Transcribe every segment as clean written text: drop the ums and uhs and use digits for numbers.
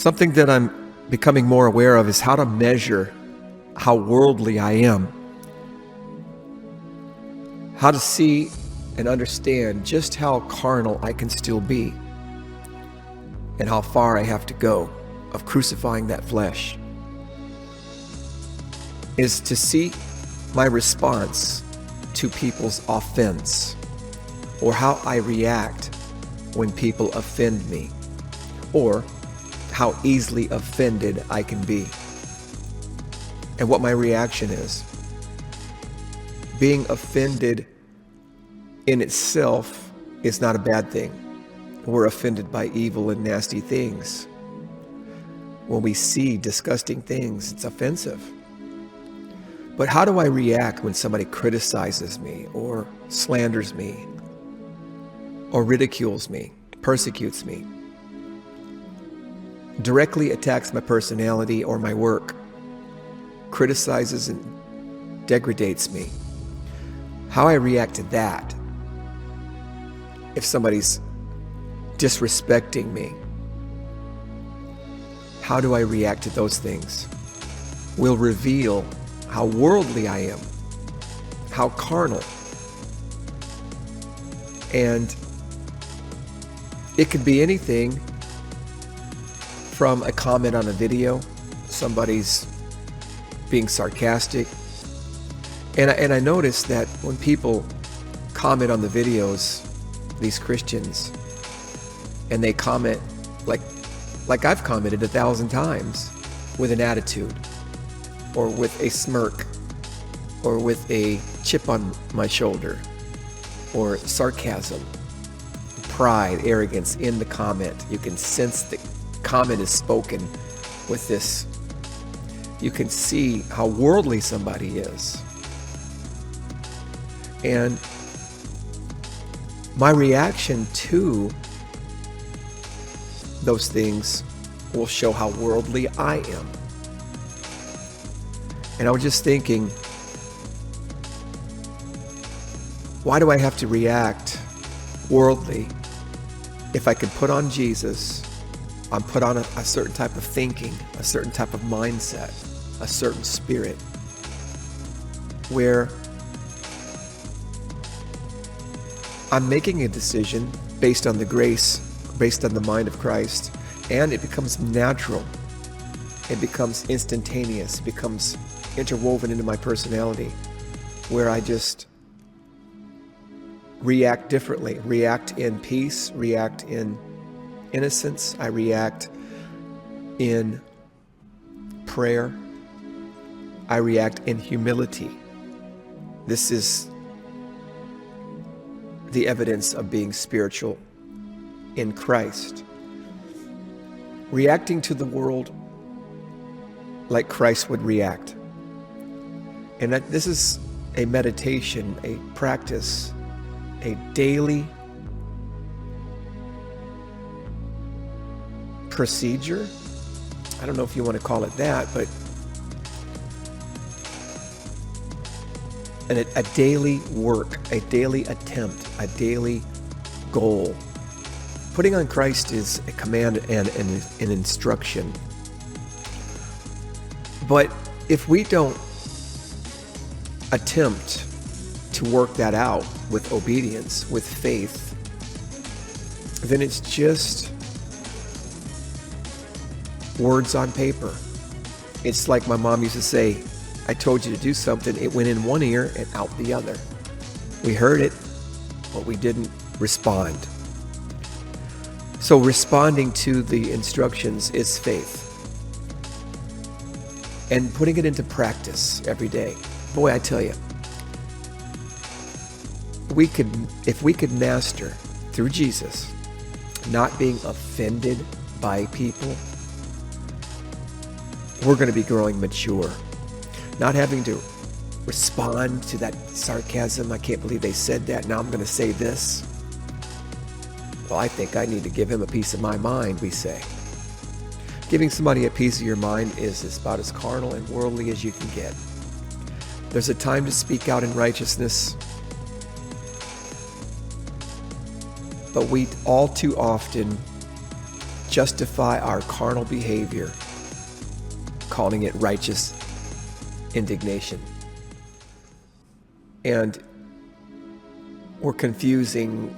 Something that I'm becoming more aware of is how to measure how worldly I am. How to see and understand just how carnal I can still be, and how far I have to go of crucifying that flesh. Is to see my response to people's offense, or how I react when people offend me, or how easily offended I can be, and what my reaction is. Being offended in itself is not a bad thing. We're offended by evil and nasty things. When we see disgusting things, it's offensive. But how do I react when somebody criticizes me, or slanders me, or ridicules me, persecutes me, directly attacks my personality or my work, criticizes and degrades me? How I react to that? If somebody's disrespecting me, how do I react to those things? Will reveal how worldly I am, how carnal. And it could be anything from a comment on a video, somebody's being sarcastic. And I noticed that when people comment on the videos, these Christians, and they comment like I've commented 1,000 times, with an attitude, or with a smirk, or with a chip on my shoulder, or sarcasm, pride, arrogance in the comment. You can sense the comment is spoken with this. You can see how worldly somebody is. And my reaction to those things will show how worldly I am. And I was just thinking, why do I have to react worldly if I could put on Jesus? I'm put on a certain type of thinking, a certain type of mindset, a certain spirit, where I'm making a decision based on the grace, based on the mind of Christ, and it becomes natural. It becomes instantaneous, it becomes interwoven into my personality, where I just react differently, react in peace, react in innocence, I react in prayer, I react in humility. This is the evidence of being spiritual in Christ. Reacting to the world like Christ would react. And that this is a meditation, a practice, a daily procedure. I don't know if you want to call it that, but a daily work, a daily attempt, a daily goal. Putting on Christ is a command and an instruction. But if we don't attempt to work that out with obedience, with faith, then it's just words on paper. It's like my mom used to say, I told you to do something, it went in one ear and out the other. We heard it, but we didn't respond. So responding to the instructions is faith. And putting it into practice every day. Boy, I tell you, if we could master through Jesus not being offended by people, we're going to be growing mature. Not having to respond to that sarcasm. I can't believe they said that. Now I'm going to say this. Well, I think I need to give him a piece of my mind, we say. Giving somebody a piece of your mind is about as carnal and worldly as you can get. There's a time to speak out in righteousness, but we all too often justify our carnal behavior, calling it righteous indignation. And we're confusing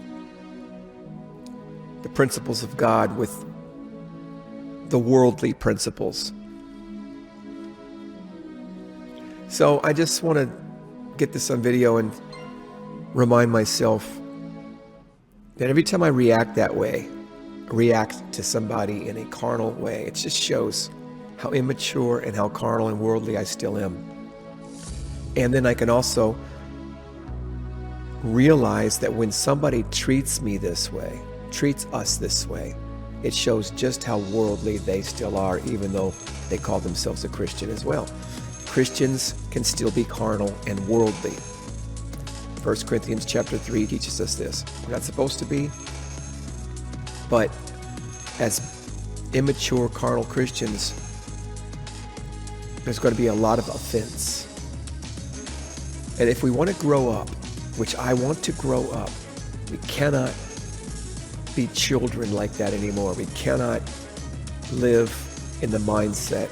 the principles of God with the worldly principles. So I just want to get this on video and remind myself that every time I react that way, react to somebody in a carnal way, it just shows how immature and how carnal and worldly I still am. And then I can also realize that when somebody treats me this way, treats us this way, it shows just how worldly they still are, even though they call themselves a Christian as well. Christians can still be carnal and worldly. 1 Corinthians chapter 3 teaches us this. We're not supposed to be, but as immature carnal Christians, there's going to be a lot of offense. And if we want to grow up, which I want to grow up, we cannot be children like that anymore. We cannot live in the mindset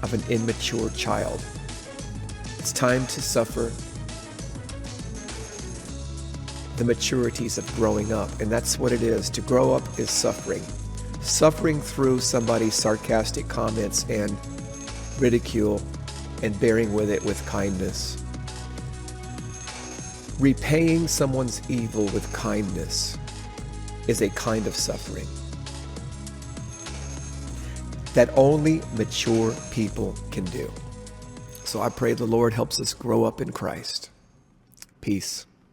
of an immature child. It's time to suffer the maturities of growing up. And that's what it is. To grow up is suffering. Suffering through somebody's sarcastic comments and ridicule and bearing with it with kindness. Repaying someone's evil with kindness is a kind of suffering that only mature people can do. So I pray the Lord helps us grow up in Christ. Peace.